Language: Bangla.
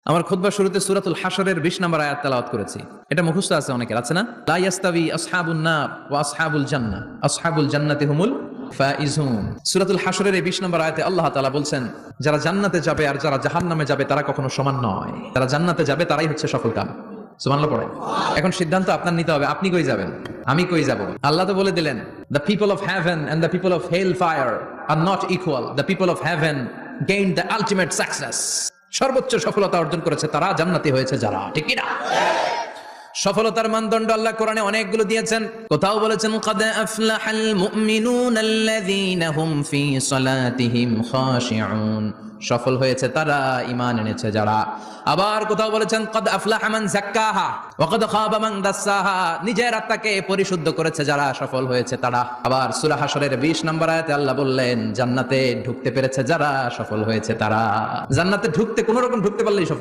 আমার খুতবার শুরুতে সূরাতুল হাশরের 20 নম্বর আয়াত তেলাওয়াত করেছি। এটা মুখস্থ আছে অনেকের, আছে না? লা ইয়াস্তাবি আসহাবুন নার ওয়া আসহাবুল জান্নাহ, আসহাবুল জান্নাতি হুমুল ফাইজুন। সূরাতুল হাশরের এই 20 নম্বর আয়াতে আল্লাহ তাআলা বলছেন, যারা জান্নাতে যাবে আর যারা জাহান্নামে যাবে তারা কখনো সমান নয়। যারা জান্নাতে যাবে তারাই হচ্ছে সফলকাম। সুবহানাল্লাহ পড়ে। এখন সিদ্ধান্ত আপনার নিতে হবে, আপনি কই যাবেন, আমি কই যাব। আল্লাহ তো বলে দিলেন, the people of heaven and the people of hellfire are not equal. The people of heaven gained the ultimate success. সর্বোচ্চ সফলতা অর্জন করেছে তারা, জান্নাতি হয়েছে যারা, ঠিক কি না? সফলতার মানদণ্ড আল্লাহ কোরআনে অনেকগুলো দিয়েছেন। কোথাও বলেছেন قد أفلح المؤمنون الذين هم في صلاتهم خاشعون, সফল হয়েছে তারা, ঈমান এনেছে যারা। আবার কোথাও বলেছেন قد أفلح من زكاها وقد خاب من دساها, নিজের আত্মাকে পরিশুদ্ধ করেছে যারা, সফল হয়েছে তারা। আবার সূরা হাশরের 20 নম্বর আয়াতে আল্লাহ বললেন, জান্নাতে ঢুকতে পেরেছে যারা, সফল হয়েছে তারা। জান্নাতে ঢুকতে, কোন রকম ঢুকতে পারলেই সফল।